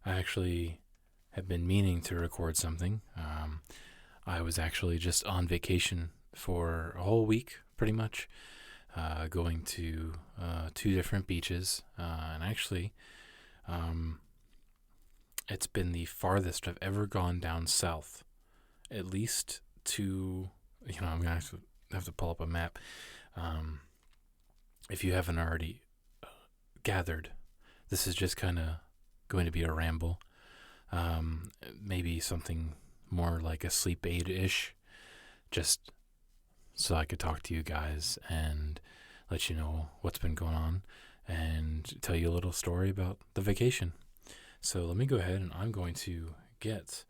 I actually have been meaning to record something. I was actually just on vacation for a whole week, pretty much, going to two different beaches. And actually, um, it's been the farthest I've ever gone down south, at least to, I'm going to have to pull up a map. Um, if you haven't already gathered, this is just kind of going to be a ramble. Maybe something more like a sleep aid ish, just so I could talk to you guys and let you know what's been going on and tell you a little story about the vacation. So let me go ahead and I'm going to get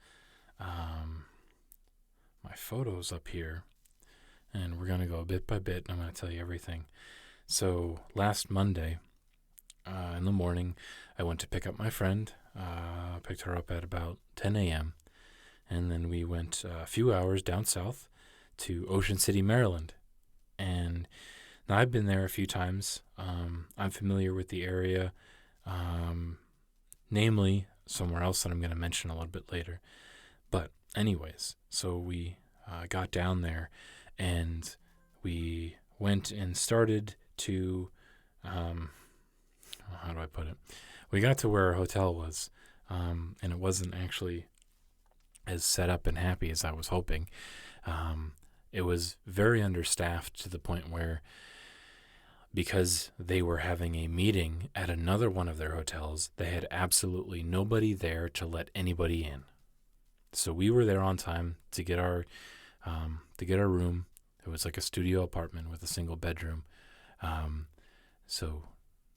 my photos up here and we're going to go bit by bit and I'm going to tell you everything. So last Monday in the morning, I went to pick up my friend. Picked her up at about 10 a.m. And then we went a few hours down south to Ocean City, Maryland. And now I've been there a few times. I'm familiar with the area, namely somewhere else that I'm going to mention a little bit later. But anyways, so we got down there and we went and started to, how do I put it? We got to where our hotel was, and it wasn't actually as set up and happy as I was hoping. It was very understaffed to the point where, because they were having a meeting at another one of their hotels, they had absolutely nobody there to let anybody in. So we were there on time to get our room. It was like a studio apartment with a single bedroom. So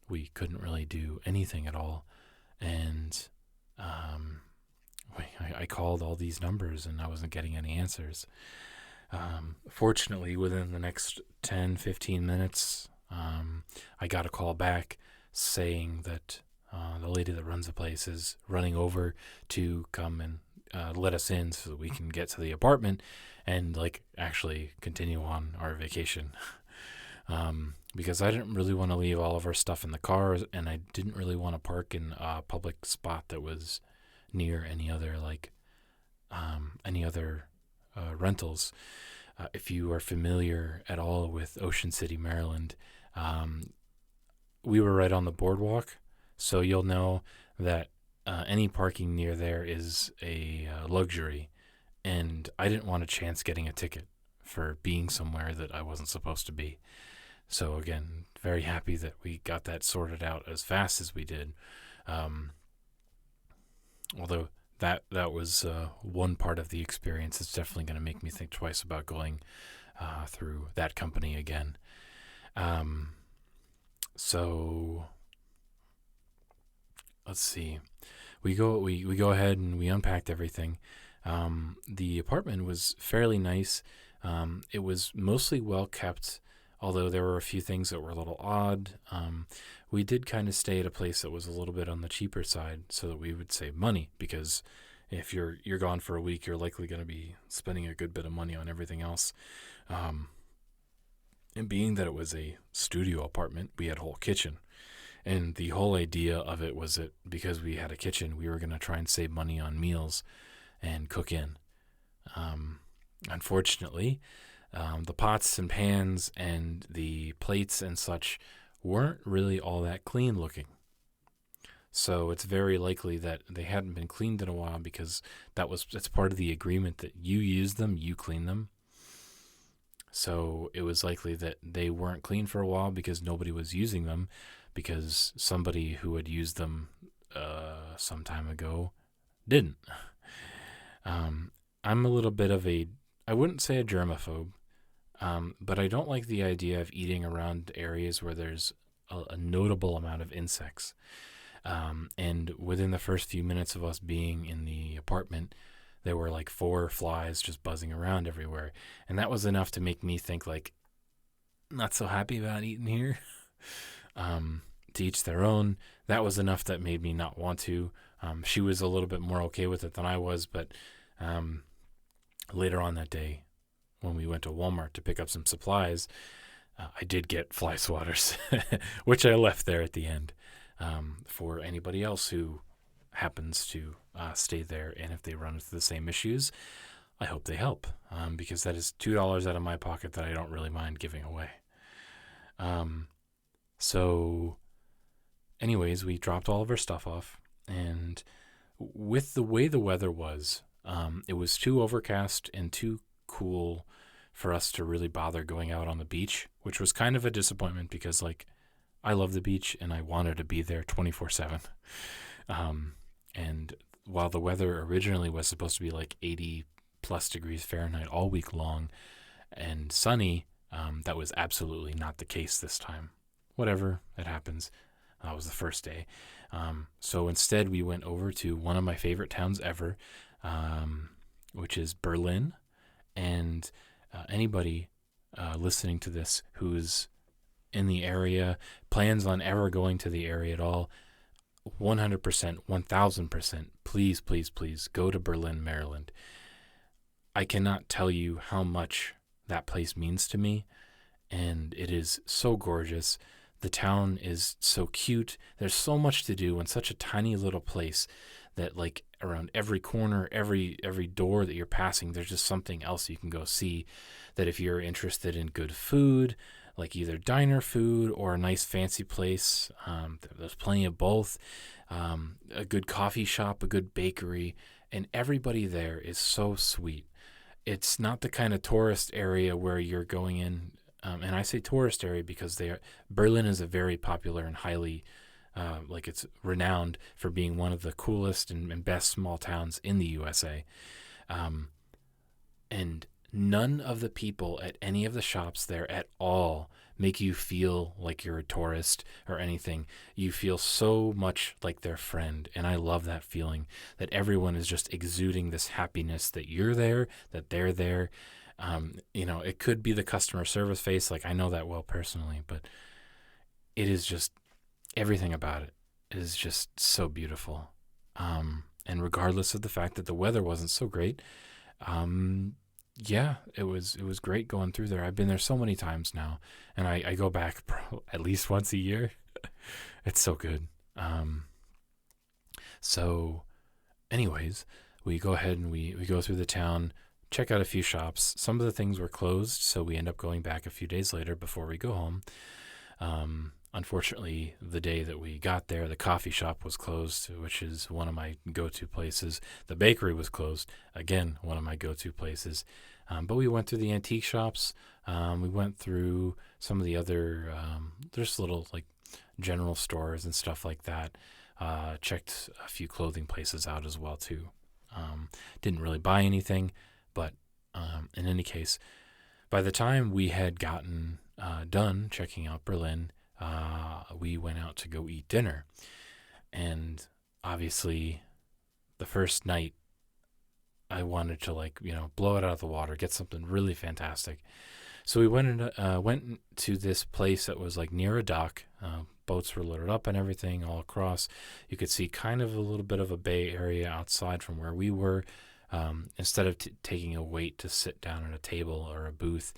we couldn't really do anything at all. And I called all these numbers and I wasn't getting any answers. Fortunately, within the next 10, 15 minutes, I got a call back saying that the lady that runs the place is running over to come and let us in so that we can get to the apartment and actually continue on our vacation. Because I didn't really want to leave all of our stuff in the car, and I didn't really want to park in a public spot that was near any other rentals. If you are familiar at all with Ocean City, Maryland, we were right on the boardwalk, so you'll know that any parking near there is a luxury, and I didn't want a chance getting a ticket for being somewhere that I wasn't supposed to be. So again, very happy that we got that sorted out as fast as we did. Although that was one part of the experience that's definitely going to make me think twice about going through that company again. So let's see. We go ahead and we unpacked everything. The apartment was fairly nice. It was mostly well kept, although there were a few things that were a little odd. We did kind of stay at a place that was a little bit on the cheaper side so that we would save money, because if you're gone for a week, you're likely going to be spending a good bit of money on everything else. And being that it was a studio apartment, we had a whole kitchen. And the whole idea of it was that because we had a kitchen, we were going to try and save money on meals and cook in. Unfortunately, the pots and pans and the plates and such weren't really all that clean looking. So it's very likely that they hadn't been cleaned in a while, because that's part of the agreement that you use them, you clean them. So it was likely that they weren't clean for a while because nobody was using them, because somebody who had used them some time ago didn't. I'm a little bit of I wouldn't say a germaphobe, but I don't like the idea of eating around areas where there's a notable amount of insects. And within the first few minutes of us being in the apartment, there were 4 flies just buzzing around everywhere. And that was enough to make me think, not so happy about eating here. To each their own. That was enough that made me not want to. She was a little bit more okay with it than I was, but later on that day, when we went to Walmart to pick up some supplies, I did get fly swatters, which I left there at the end for anybody else who happens to stay there, and if they run into the same issues, I hope they help, because that is $2 out of my pocket that I don't really mind giving away. So anyways, we dropped all of our stuff off, and with the way the weather was, it was too overcast and too cool for us to really bother going out on the beach, which was kind of a disappointment because, like, I love the beach and I wanted to be there 24/7. And while the weather originally was supposed to be like 80 plus degrees Fahrenheit all week long and sunny, that was absolutely not the case this time. Whatever, it happens. That was the first day. So instead, we went over to one of my favorite towns ever, which is Berlin. And anybody listening to this who's in the area, plans on ever going to the area at all, 100%, 1000%, please, please, please go to Berlin, Maryland. I cannot tell you how much that place means to me, and it is so gorgeous. The town is so cute. There's so much to do in such a tiny little place that, like, around every corner, every door that you're passing, there's just something else you can go see. That if you're interested in good food, like either diner food or a nice fancy place, there's plenty of both. A good coffee shop, a good bakery, and everybody there is so sweet. It's not the kind of tourist area where you're going in, and I say tourist area because Berlin is a very popular and highly, it's renowned for being one of the coolest and best small towns in the USA. And none of the people at any of the shops there at all make you feel like you're a tourist or anything. You feel so much like their friend, and I love that feeling that everyone is just exuding this happiness that you're there, that they're there. It could be the customer service face, like I know that well personally, but it is just, everything about it is just so beautiful. And regardless of the fact that the weather wasn't so great, yeah, it was great going through there. I've been there so many times now, and I go back at least once a year. It's so good. So anyways, we go ahead and we go through the town, check out a few shops. Some of the things were closed, so we end up going back a few days later before we go home. Unfortunately, the day that we got there, the coffee shop was closed, which is one of my go-to places. The bakery was closed, again, one of my go-to places. But we went through the antique shops. We went through some of the other, there's little like general stores and stuff like that. Checked a few clothing places out as well too. Didn't really buy anything, but in any case, by the time we had gotten done checking out Berlin, we went out to go eat dinner. And obviously the first night I wanted to blow it out of the water, get something really fantastic. So we went to this place that was like near a dock. Boats were loaded up and everything all across. You could see kind of a little bit of a bay area outside from where we were. Instead of taking a wait to sit down at a table or a booth,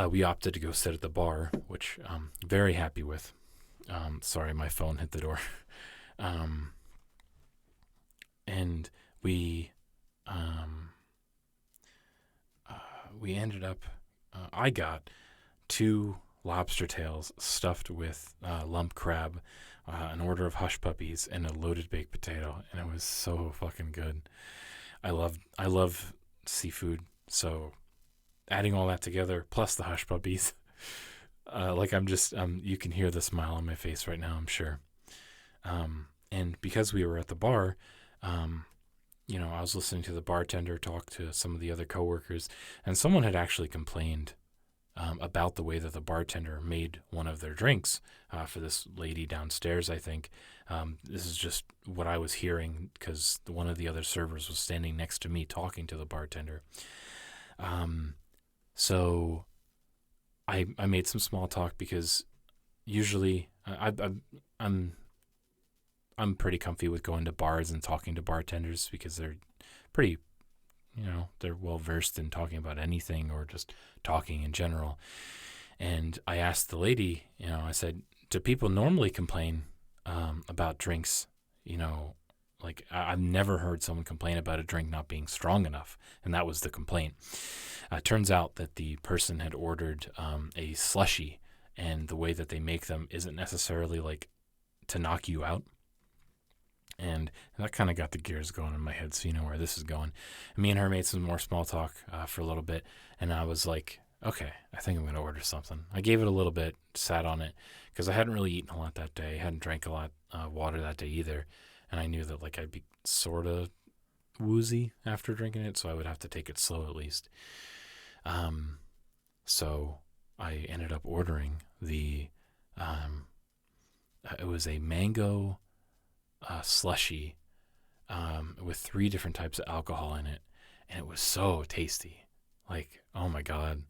we opted to go sit at the bar, which I'm very happy with. Sorry, my phone hit the door. And we ended up, I got 2 lobster tails stuffed with lump crab, an order of hush puppies, and a loaded baked potato, and it was so fucking good. I love seafood, so adding all that together, plus the hush puppies, you can hear the smile on my face right now, I'm sure. And because we were at the bar, I was listening to the bartender talk to some of the other coworkers, and someone had actually complained about the way that the bartender made one of their drinks for this lady downstairs, I think. This is just what I was hearing because one of the other servers was standing next to me talking to the bartender. So I made some small talk because usually I'm pretty comfy with going to bars and talking to bartenders because they're pretty, they're well versed in talking about anything or just talking in general. And I asked the lady, I said, do people normally complain about drinks, Like, I've never heard someone complain about a drink not being strong enough, and that was the complaint. It turns out that the person had ordered a slushy, and the way that they make them isn't necessarily like to knock you out. And that kind of got the gears going in my head, so you know where this is going. And me and her made some more small talk for a little bit, and I was like, okay, I think I'm going to order something. I gave it a little bit, sat on it, because I hadn't really eaten a lot that day. I hadn't drank a lot water that day either, and I knew that like I'd be sort of woozy after drinking it, so I would have to take it slow at least. So I ended up ordering it was a mango slushy with 3 different types of alcohol in it, and it was so tasty. Like, oh my god,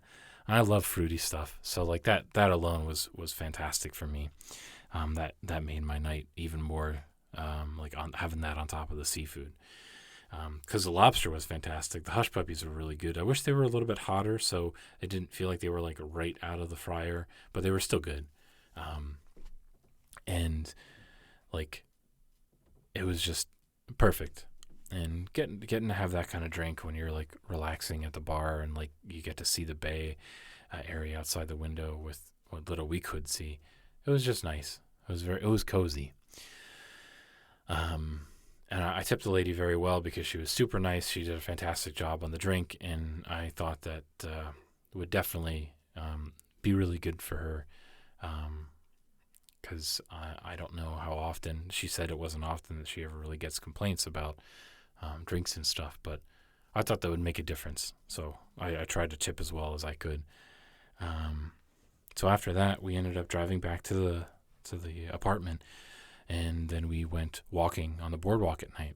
I love fruity stuff, so like that alone was fantastic for me. That made my night even more, like on having that on top of the seafood. Because the lobster was fantastic. The hush puppies were really good. I wish they were a little bit hotter, so it didn't feel like they were like right out of the fryer, but they were still good. And like, it was just perfect. And getting to have that kind of drink when you're like relaxing at the bar, and like you get to see the bay area outside the window with what little we could see, it was just nice. It was cozy. And I tipped the lady very well because she was super nice. She did a fantastic job on the drink, and I thought that would definitely be really good for her. Because I don't know how often, she said it wasn't often that she ever really gets complaints about drinks and stuff, but I thought that would make a difference. So I tried to tip as well as I could. So after that, we ended up driving back to the apartment, and then we went walking on the boardwalk at night,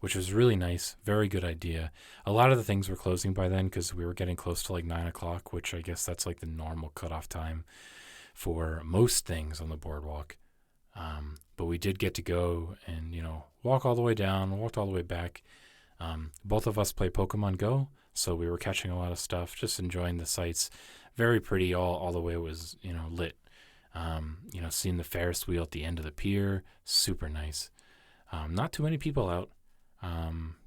which was really nice. Very good idea. A lot of the things were closing by then because we were getting close to like 9 o'clock, which I guess that's like the normal cutoff time for most things on the boardwalk. But we did get to go and, walk all the way down, walked all the way back. Both of us play Pokemon Go, so we were catching a lot of stuff, just enjoying the sights. Very pretty all the way it was, lit. Seeing the Ferris wheel at the end of the pier, super nice. Not too many people out,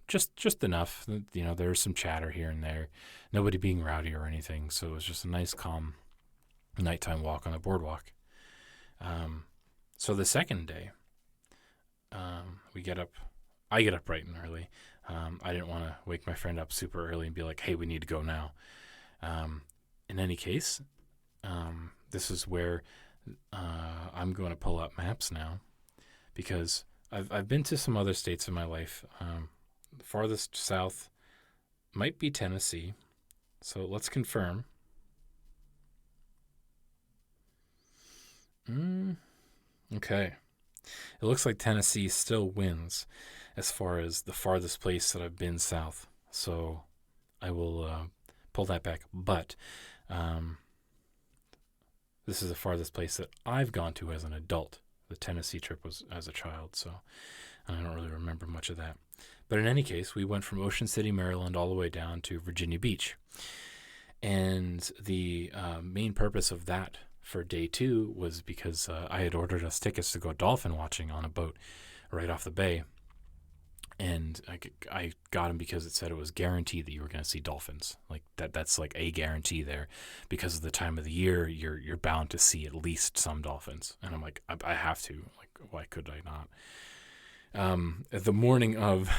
just enough. There was some chatter here and there, nobody being rowdy or anything. So it was just a nice, calm nighttime walk on the boardwalk. So the second day, I get up bright and early. I didn't want to wake my friend up super early and be like, hey, we need to go now. In any case, this is where I'm going to pull up maps now, because I've been to some other states in my life. The farthest south might be Tennessee, so let's confirm. Okay. It looks like Tennessee still wins as far as the farthest place that I've been south, so I will pull that back. But this is the farthest place that I've gone to as an adult. The Tennessee trip was as a child, so I don't really remember much of that. But in any case, we went from Ocean City, Maryland, all the way down to Virginia Beach. And the main purpose of that for day 2 was because I had ordered us tickets to go dolphin watching on a boat right off the bay. And I got them because it said it was guaranteed that you were going to see dolphins. Like that's like a guarantee there, because of the time of the year, you're bound to see at least some dolphins. And I'm like, I have to. Like, why could I not? The morning of,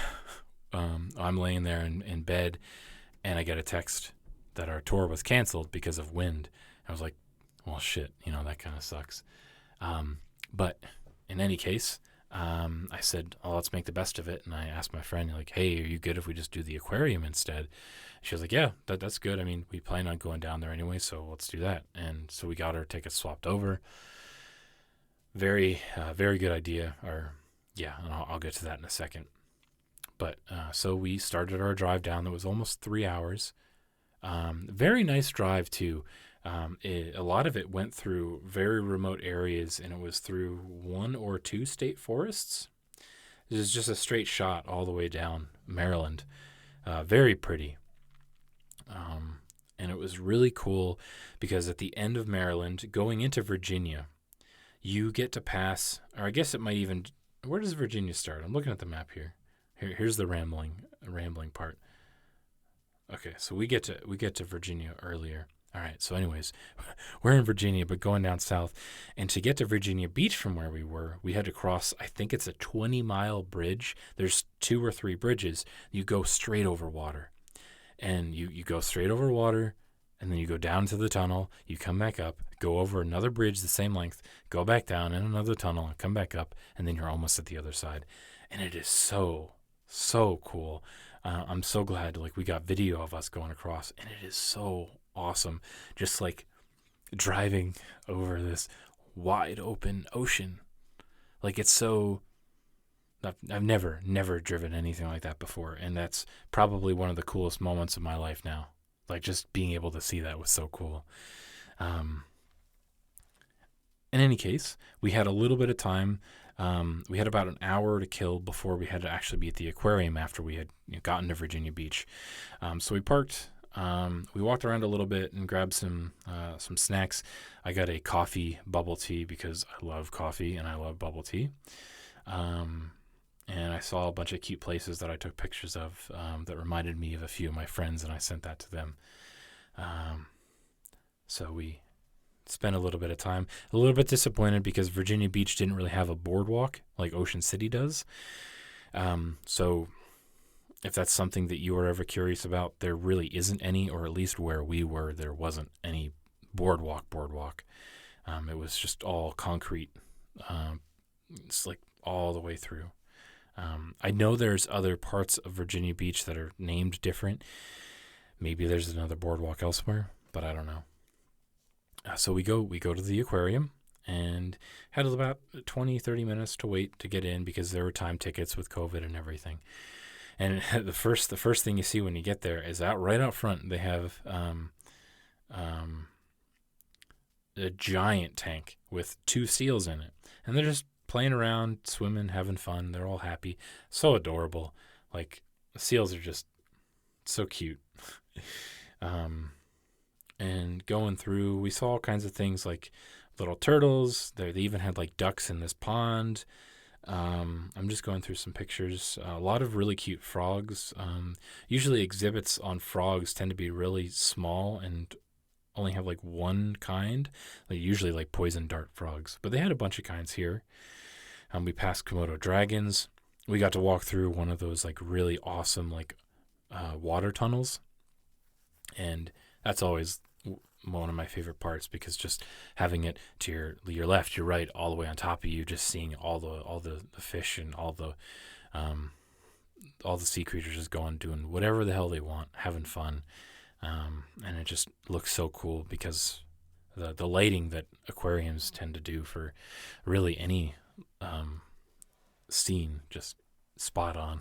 I'm laying there in bed, and I get a text that our tour was canceled because of wind. I was like, well, shit, that kind of sucks. But in any case, I said, oh, let's make the best of it. And I asked my friend, like, hey, are you good if we just do the aquarium instead? She was like, yeah, that's good. I mean, we plan on going down there anyway, so let's do that. And so we got our tickets swapped over. Very, very good idea. And I'll get to that in a second. But so we started our drive down. That was almost 3 hours. Very nice drive, too. A lot of it went through very remote areas, and it was through 1 or 2 state forests. This is just a straight shot all the way down Maryland. Very pretty. And it was really cool because at the end of Maryland, going into Virginia, you get to pass, or I guess it might even where does Virginia start? I'm looking at the map here. Here's the rambling part. Okay, so we get to Virginia earlier. All right, so anyways, we're in Virginia, but going down south. And to get to Virginia Beach from where we were, we had to cross, I think it's a 20-mile bridge. There's 2 or 3 bridges. You go straight over water. And you go straight over water, and then you go down to the tunnel. You come back up, go over another bridge the same length, go back down in another tunnel, and come back up, and then you're almost at the other side. And it is so, so cool. I'm so glad like we got video of us going across, and it is so awesome. Just like driving over this wide open ocean. Like it's so, I've never driven anything like that before, and that's probably one of the coolest moments of my life now. Like just being able to see that was so cool. In any case, we had a little bit of time. We had about an hour to kill before we had to actually be at the aquarium after we had gotten to Virginia Beach. So we parked. We walked around a little bit and grabbed some snacks. I got a coffee bubble tea because I love coffee and I love bubble tea. And I saw a bunch of cute places that I took pictures of that reminded me of a few of my friends, and I sent that to them. So we spent a little bit of time. A little bit disappointed because Virginia Beach didn't really have a boardwalk like Ocean City does. So if that's something that you are ever curious about, there really isn't any, or at least where we were, there wasn't any boardwalk. It was just all concrete. It's like all the way through. I know there's other parts of Virginia Beach that are named different. Maybe there's another boardwalk elsewhere, but I don't know. So we go to the aquarium and had about 20-30 minutes to wait to get in because there were time tickets with COVID and everything. And the first thing you see when you get there is right out front they have a giant tank with 2 seals in it, and they're just playing around, swimming, having fun. They're all happy, so adorable. Like the seals are just so cute. And going through, we saw all kinds of things like little turtles. They even had like ducks in this pond. I'm just going through some pictures. A lot of really cute frogs. Usually exhibits on frogs tend to be really small and only have like one kind. Like usually like poison dart frogs. But they had a bunch of kinds here. We passed Komodo dragons. We got to walk through one of those like really awesome like water tunnels. And that's always one of my favorite parts because just having it to your left, your right, all the way on top of you, just seeing all the fish and all the sea creatures just going doing whatever the hell they want, having fun, and it just looks so cool because the lighting that aquariums tend to do for really any scene just spot on.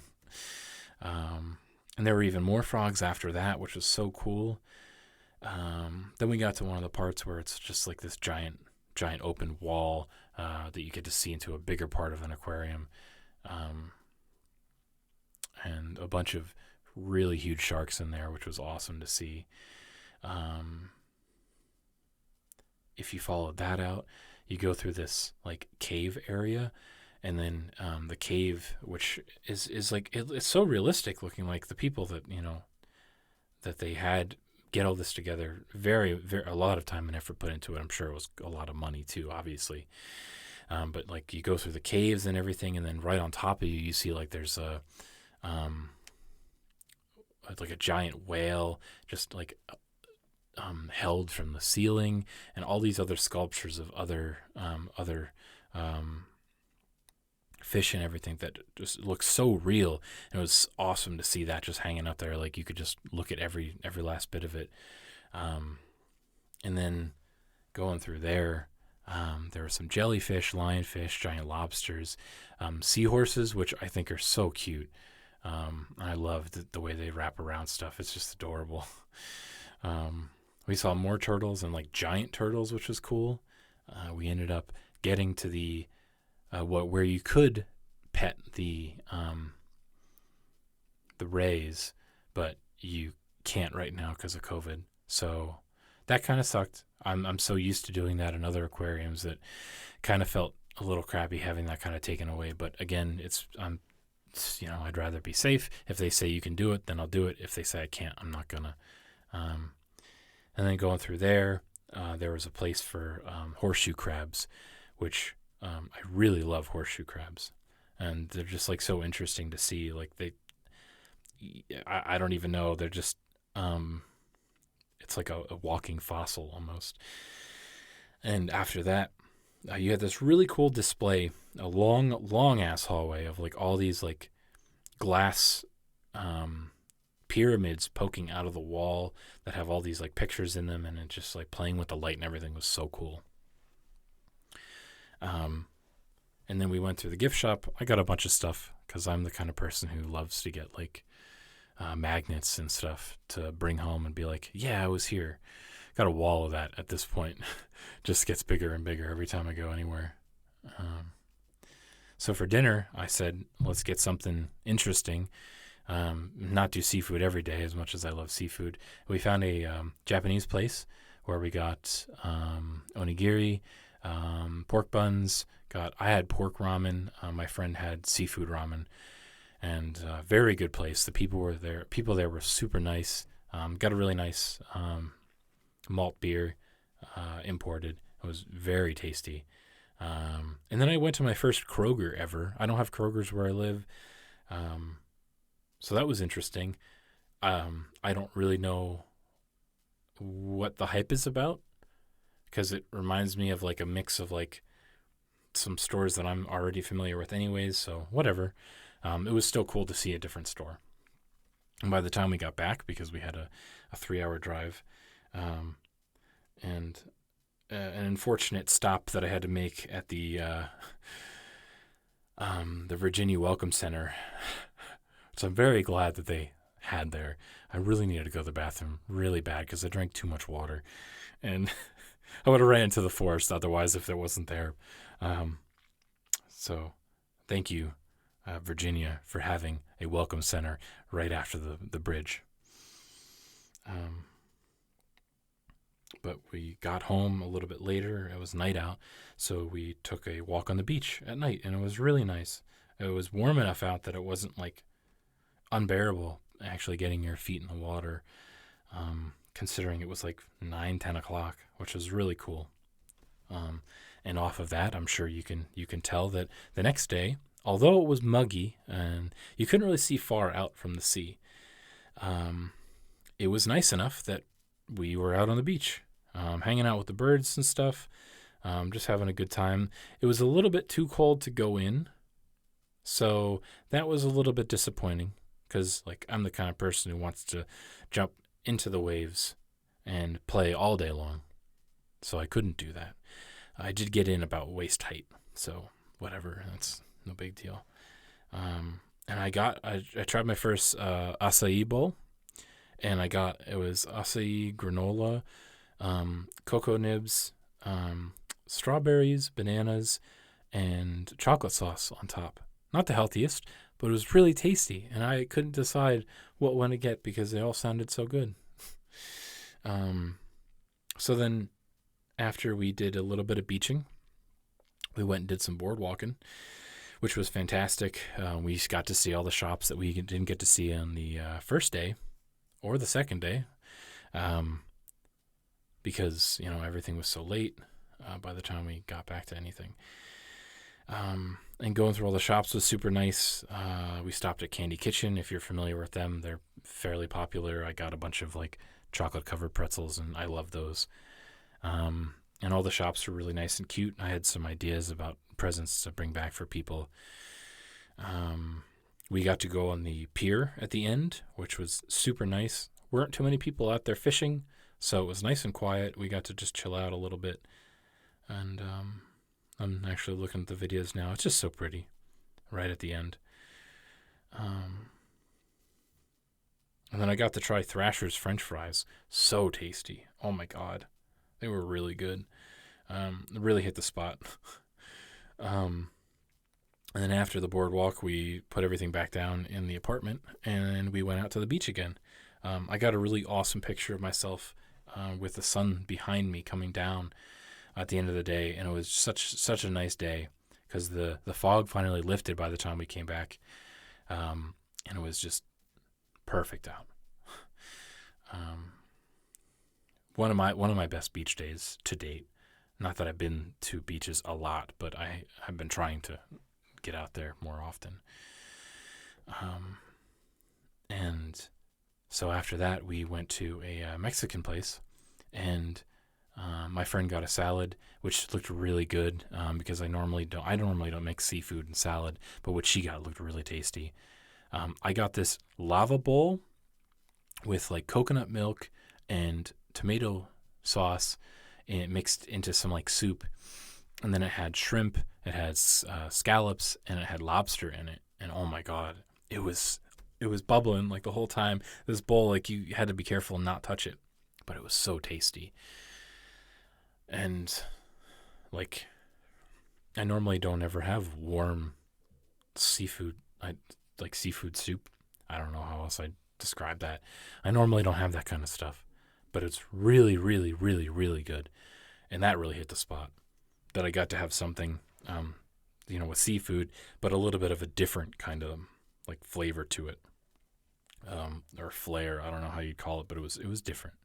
And there were even more frogs after that, which was so cool. Then we got to one of the parts where it's just like this giant open wall that you get to see into a bigger part of an aquarium, and a bunch of really huge sharks in there, which was awesome to see. If you followed that out, you go through this like cave area, and then the cave, which is like it's so realistic looking, like the people that that they had get all this together, very, very, a lot of time and effort put into it. I'm sure it was a lot of money too, obviously. But like you go through the caves and everything, and then right on top of you, you see like there's a giant whale just like held from the ceiling, and all these other sculptures of other fish and everything that just looks so real. And it was awesome to see that just hanging up there. Like you could just look at every last bit of it. And then going through there were some jellyfish, lionfish, giant lobsters, seahorses, which I think are so cute. I love the way they wrap around stuff. It's just adorable. We saw more turtles and like giant turtles, which was cool. We ended up getting to the where you could pet the rays, but you can't right now because of COVID. So that kind of sucked. I'm so used to doing that in other aquariums that kind of felt a little crappy having that kind of taken away. But again, I'd rather be safe. If they say you can do it, then I'll do it. If they say I can't, I'm not gonna. And then going through there, there was a place for horseshoe crabs, which I really love horseshoe crabs, and they're just like so interesting to see. Like I don't even know. They're just it's like a walking fossil almost. And after that, you had this really cool display, a long ass hallway of like all these like glass pyramids poking out of the wall that have all these like pictures in them, and it just like playing with the light and everything was so cool. And then we went through the gift shop. I got a bunch of stuff because I'm the kind of person who loves to get like magnets and stuff to bring home and be like, yeah, I was here. Got a wall of that at this point. Just gets bigger and bigger every time I go anywhere. So for dinner, I said, let's get something interesting. Not do seafood every day as much as I love seafood. We found a Japanese place where we got onigiri, pork buns. I had pork ramen. My friend had seafood ramen. And very good place. The people there were super nice. Got a really nice malt beer imported. It was very tasty. And then I went to my first Kroger ever. I don't have Krogers where I live. So that was interesting. I don't really know what the hype is about because it reminds me of like a mix of like some stores that I'm already familiar with anyways. So whatever. It was still cool to see a different store. And by the time we got back, because we had a 3-hour drive, and an unfortunate stop that I had to make at the Virginia Welcome Center, which I'm very glad that they had there. I really needed to go to the bathroom really bad because I drank too much water, and I would have ran into the forest otherwise if it wasn't there. So thank you, Virginia, for having a welcome center right after the bridge. But we got home a little bit later. It was night out, so we took a walk on the beach at night, and it was really nice. It was warm enough out that it wasn't like unbearable actually getting your feet in the water, considering it was like 9-10 o'clock, which was really cool. And off of that, I'm sure you can tell that the next day, although it was muggy and you couldn't really see far out from the sea, it was nice enough that we were out on the beach, hanging out with the birds and stuff, just having a good time. It was a little bit too cold to go in, so that was a little bit disappointing because like I'm the kind of person who wants to jump into the waves and play all day long, so I couldn't do that. I did get in about waist height, so whatever, that's no big deal. And I tried my first acai bowl, and it was acai granola, cocoa nibs, strawberries, bananas, and chocolate sauce on top. Not the healthiest, but it was really tasty, and I couldn't decide what one to get because they all sounded so good. So then after we did a little bit of beaching, we went and did some board walking, which was fantastic. We got to see all the shops that we didn't get to see on the first day or the second day, because everything was so late by the time we got back to anything. And going through all the shops was super nice. We stopped at Candy Kitchen. If you're familiar with them, they're fairly popular. I got a bunch of like chocolate covered pretzels, and I love those. And all the shops were really nice and cute. I had some ideas about presents to bring back for people. We got to go on the pier at the end, which was super nice. Weren't too many people out there fishing, so it was nice and quiet. We got to just chill out a little bit. And I'm actually looking at the videos now. It's just so pretty right at the end. And then I got to try Thrasher's French fries. So tasty. Oh my God. They were really good. Really hit the spot. And then after the boardwalk, we put everything back down in the apartment, and we went out to the beach again. I got a really awesome picture of myself with the sun behind me coming down at the end of the day, and it was such a nice day. because the fog finally lifted by the time we came back, and it was just perfect out. One of my best beach days to date. Not that I've been to beaches a lot, but I have been trying to get out there more often. And so after that, we went to a Mexican place, and my friend got a salad, which looked really good, because I normally don't make seafood and salad, but what she got looked really tasty. I got this lava bowl with like coconut milk and tomato sauce, and it mixed into some like soup, and then it had shrimp, it had scallops, and it had lobster in it. And oh my god, it was bubbling like the whole time. This bowl, like, you had to be careful and not touch it, but it was so tasty. And like, I normally don't ever have warm seafood. I like seafood soup. I don't know how else I'd describe that. I normally don't have that kind of stuff, but it's really, really, really, really good. And that really hit the spot, that I got to have something, with seafood, but a little bit of a different kind of like flavor to it, or flair. I don't know how you'd call it, but it was different.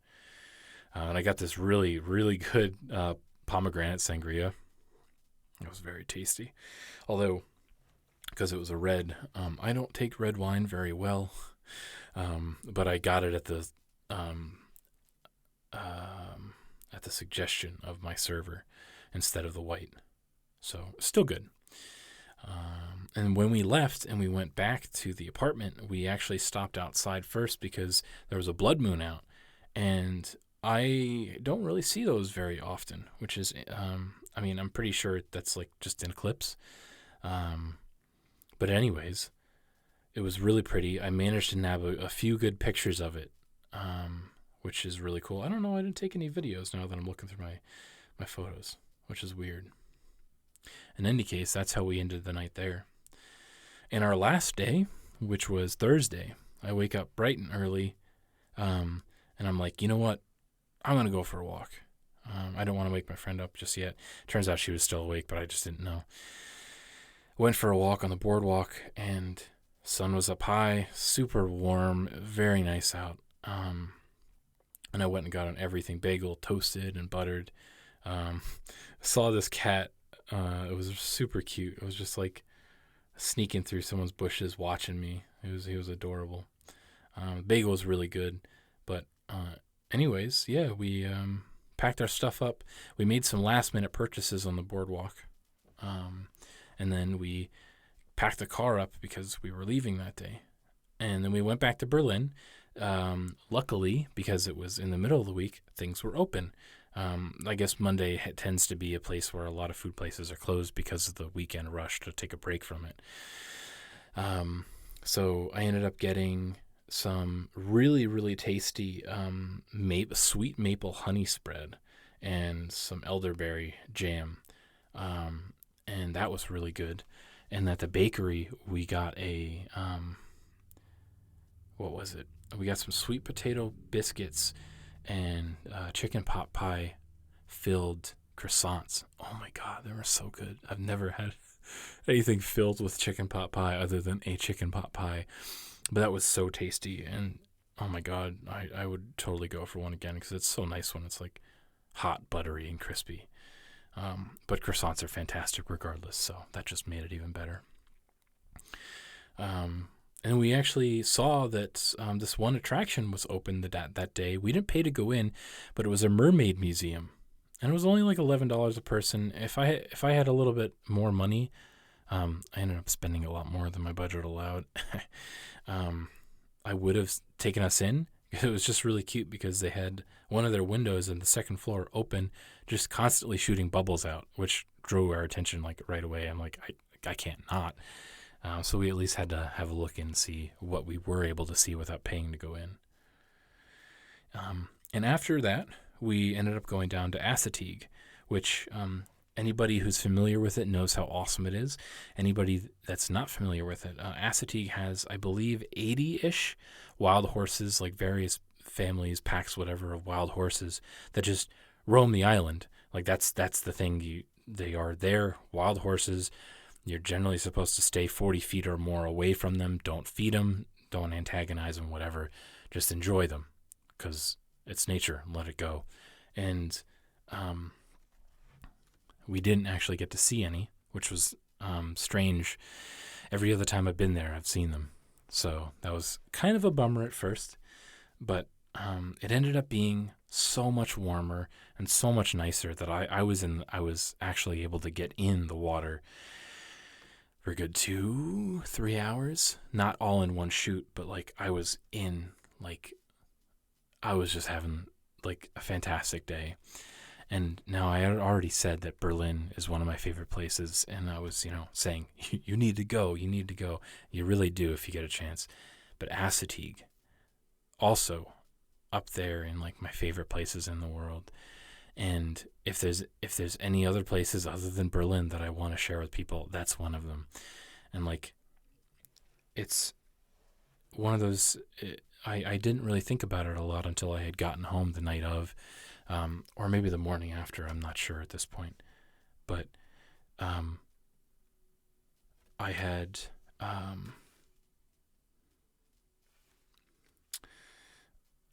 And I got this really, really good pomegranate sangria. It was very tasty. Although, because it was a red, I don't take red wine very well, but I got it at the suggestion of my server instead of the white. So, still good. And when we left and we went back to the apartment, we actually stopped outside first because there was a blood moon out. And I don't really see those very often, which is, I'm pretty sure that's like just an eclipse. But anyways, it was really pretty. I managed to nab a few good pictures of it, which is really cool. I don't know, I didn't take any videos now that I'm looking through my photos, which is weird. In any case, that's how we ended the night there. And our last day, which was Thursday, I wake up bright and early, and I'm like, you know what? I'm going to go for a walk. I don't want to wake my friend up just yet. Turns out she was still awake, but I just didn't know. Went for a walk on the boardwalk, and sun was up high, super warm, very nice out. And I went and got an everything bagel, toasted and buttered. Saw this cat. It was super cute. It was just like sneaking through someone's bushes, watching me. He was adorable. Bagel was really good, but anyways, yeah, we packed our stuff up. We made some last minute purchases on the boardwalk, and then we packed the car up because we were leaving that day. And then we went back to Berlin. Luckily, because it was in the middle of the week, things were open. I guess Monday tends to be a place where a lot of food places are closed because of the weekend rush to take a break from it. So I ended up getting some really, really tasty sweet maple honey spread and some elderberry jam. And that was really good. And at the bakery, we got what was it? We got some sweet potato biscuits and chicken pot pie filled croissants. Oh my God, they were so good. I've never had anything filled with chicken pot pie other than a chicken pot pie. But that was so tasty. And oh my God, I would totally go for one again because it's so nice when it's like hot, buttery, and crispy. But croissants are fantastic regardless, so that just made it even better. And we actually saw that this one attraction was open that day. We didn't pay to go in, but it was a mermaid museum, and it was only like $11 a person. If I had a little bit more money, I ended up spending a lot more than my budget allowed. I would have taken us in. It was just really cute because they had one of their windows in the second floor open, just constantly shooting bubbles out, which drew our attention like right away. I'm like, I can't not. So we at least had to have a look and see what we were able to see without paying to go in. And after that, we ended up going down to Assateague, which anybody who's familiar with it knows how awesome it is. Anybody that's not familiar with it, Assateague has, I believe, 80-ish wild horses, like various families, packs, whatever, of wild horses that just roam the island. Like that's the thing. They are there, wild horses. You're generally supposed to stay 40 feet or more away from them. Don't feed them. Don't antagonize them, whatever. Just enjoy them because it's nature. Let it go. And we didn't actually get to see any, which was strange. Every other time I've been there, I've seen them. So that was kind of a bummer at first, but it ended up being so much warmer and so much nicer that I was actually able to get in the water for a good 2-3 hours. Not all in one shoot, but like I was just having like a fantastic day. And now I had already said that Berlin is one of my favorite places, and I was, saying, you need to go, You really do if you get a chance. But Assateague, also up there in like my favorite places in the world. And if there's any other places other than Berlin that I want to share with people, that's one of them. And like, it's one of those, I didn't really think about it a lot until I had gotten home the night of, or maybe the morning after. I'm not sure at this point. But I had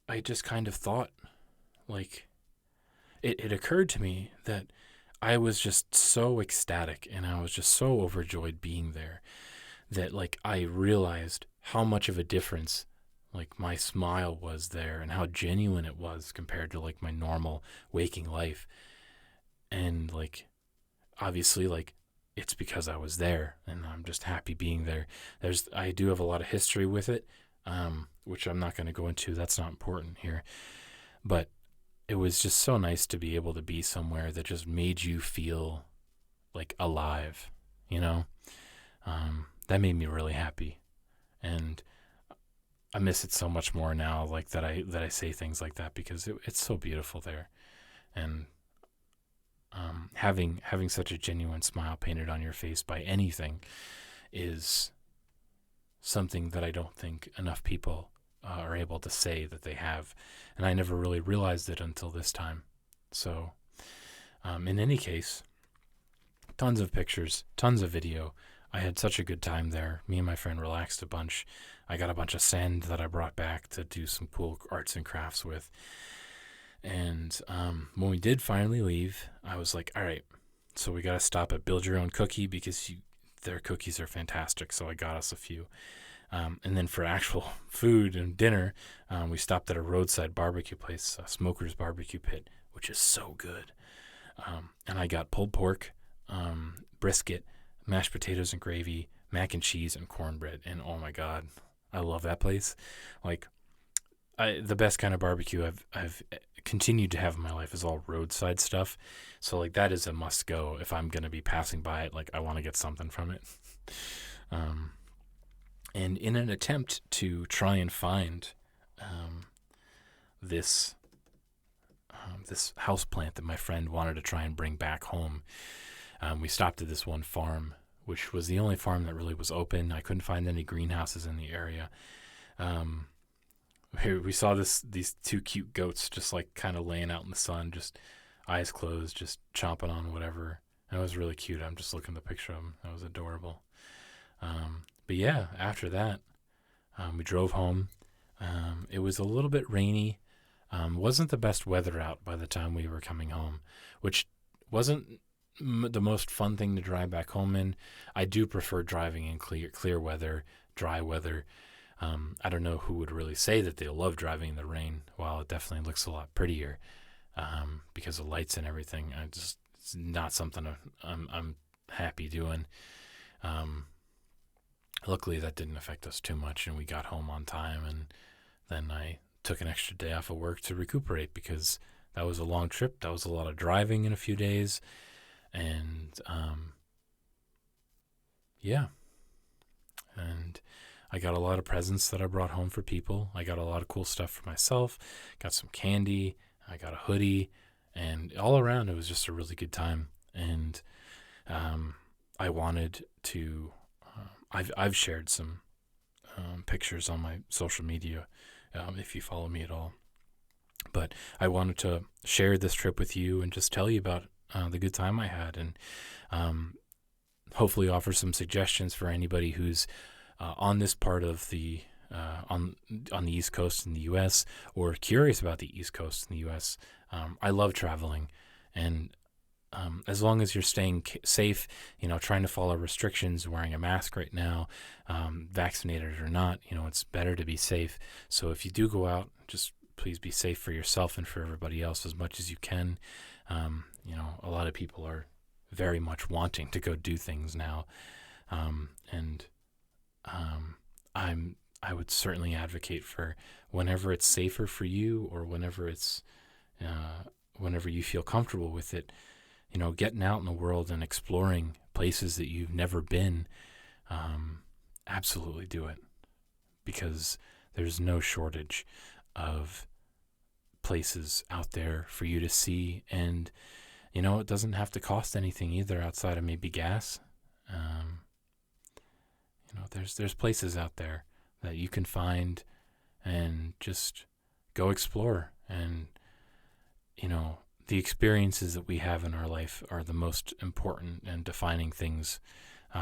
I just kind of thought, like, it occurred to me that I was just so ecstatic and I was just so overjoyed being there that, like, I realized how much of a difference, like, my smile was there and how genuine it was compared to, like, my normal waking life. And, like, obviously, like, it's because I was there and I'm just happy being there. I do have a lot of history with it, which I'm not going to go into. That's not important here. But it was just so nice to be able to be somewhere that just made you feel like alive, that made me really happy. And I miss it so much more now, like that I say things like that because it's so beautiful there. And having such a genuine smile painted on your face by anything is something that I don't think enough people are able to say that they have. And I never really realized it until this time. So in any case, tons of pictures, tons of video. I had such a good time there. Me and my friend relaxed a bunch. I got a bunch of sand that I brought back to do some cool arts and crafts with. And when we did finally leave, I was like, all right, so we got to stop at Build Your Own Cookie because their cookies are fantastic. So I got us a few. And then for actual food and dinner, we stopped at a roadside barbecue place, a Smoker's Barbecue Pit, which is so good. And I got pulled pork, brisket, mashed potatoes and gravy, mac and cheese, and cornbread. And oh my God, I love that place. Like, the best kind of barbecue I've continued to have in my life is all roadside stuff. So like that is a must go if I'm going to be passing by it. Like I want to get something from it. And in an attempt to try and find this house plant that my friend wanted to try and bring back home, we stopped at this one farm, which was the only farm that really was open. I couldn't find any greenhouses in the area. We saw these two cute goats just like kind of laying out in the sun, just eyes closed, just chomping on whatever. And it was really cute. I'm just looking at the picture of them. That was adorable. But yeah, after that, we drove home. It was a little bit rainy. Wasn't the best weather out by the time we were coming home, which wasn't the most fun thing to drive back home in. I do prefer driving in clear weather, dry weather. I don't know who would really say that they love driving in the rain. While it definitely looks a lot prettier because of lights and everything. It's not something I'm happy doing. Luckily, that didn't affect us too much, and we got home on time. And then I took an extra day off of work to recuperate because that was a long trip. That was a lot of driving in a few days, and yeah. And I got a lot of presents that I brought home for people. I got a lot of cool stuff for myself. Got some candy. I got a hoodie, and all around it was just a really good time. And I wanted to. I've shared some pictures on my social media if you follow me at all. But I wanted to share this trip with you and just tell you about the good time I had and hopefully offer some suggestions for anybody who's on this part of the on the East Coast in the U.S. or curious about the East Coast in the U.S. I love traveling, and as long as you're staying safe, trying to follow restrictions, wearing a mask right now, vaccinated or not, it's better to be safe. So if you do go out, just please be safe for yourself and for everybody else as much as you can. A lot of people are very much wanting to go do things now, and I would certainly advocate for whenever it's safer for you, or whenever you feel comfortable with it, getting out in the world and exploring places that you've never been. Absolutely do it, because there's no shortage of places out there for you to see, and it doesn't have to cost anything either outside of maybe gas. There's places out there that you can find and just go explore. And the experiences that we have in our life are the most important and defining things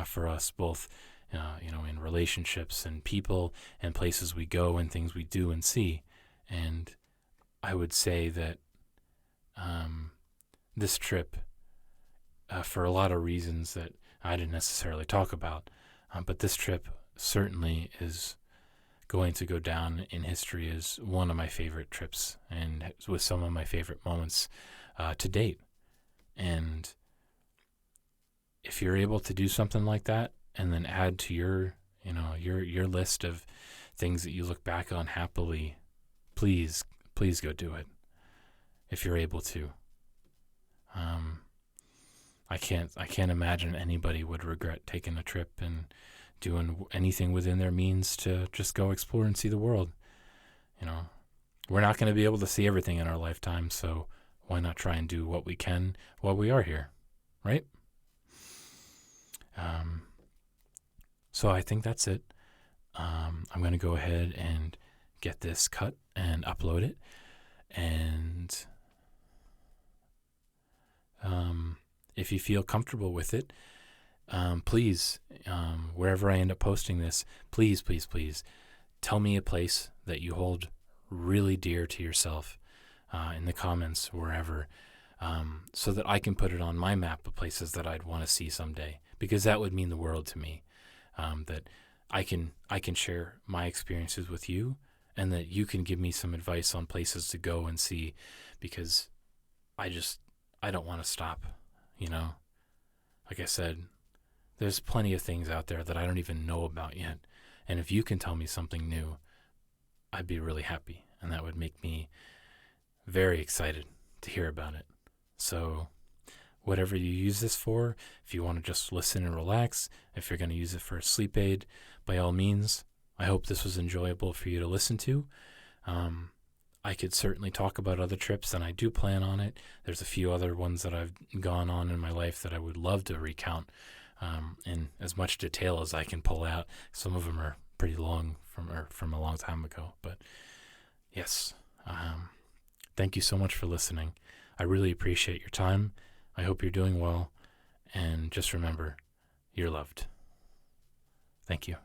for us, both in relationships and people and places we go and things we do and see. And I would say that this trip, for a lot of reasons that I didn't necessarily talk about, but this trip certainly is going to go down in history as one of my favorite trips, and with some of my favorite moments to date. And if you're able to do something like that and then add to your list of things that you look back on happily, please go do it if you're able to. I can't imagine anybody would regret taking a trip and doing anything within their means to just go explore and see the world. We're not going to be able to see everything in our lifetime, so why not try and do what we can while we are here, right? So I think that's it. I'm going to go ahead and get this cut and upload it. And if you feel comfortable with it, please, wherever I end up posting this, please tell me a place that you hold really dear to yourself in the comments, wherever, so that I can put it on my map of places that I'd want to see someday, because that would mean the world to me, that I can share my experiences with you, and that you can give me some advice on places to go and see, because I don't want to stop, Like I said, there's plenty of things out there that I don't even know about yet. And if you can tell me something new, I'd be really happy. And that would make me very excited to hear about it. So whatever you use this for, if you want to just listen and relax, if you're going to use it for a sleep aid, by all means. I hope this was enjoyable for you to listen to. I could certainly talk about other trips, and I do plan on it. There's a few other ones that I've gone on in my life that I would love to recount in as much detail as I can pull out. Some of them are pretty long from a long time ago. But yes, thank you so much for listening. I really appreciate your time. I hope you're doing well. And just remember, you're loved. Thank you.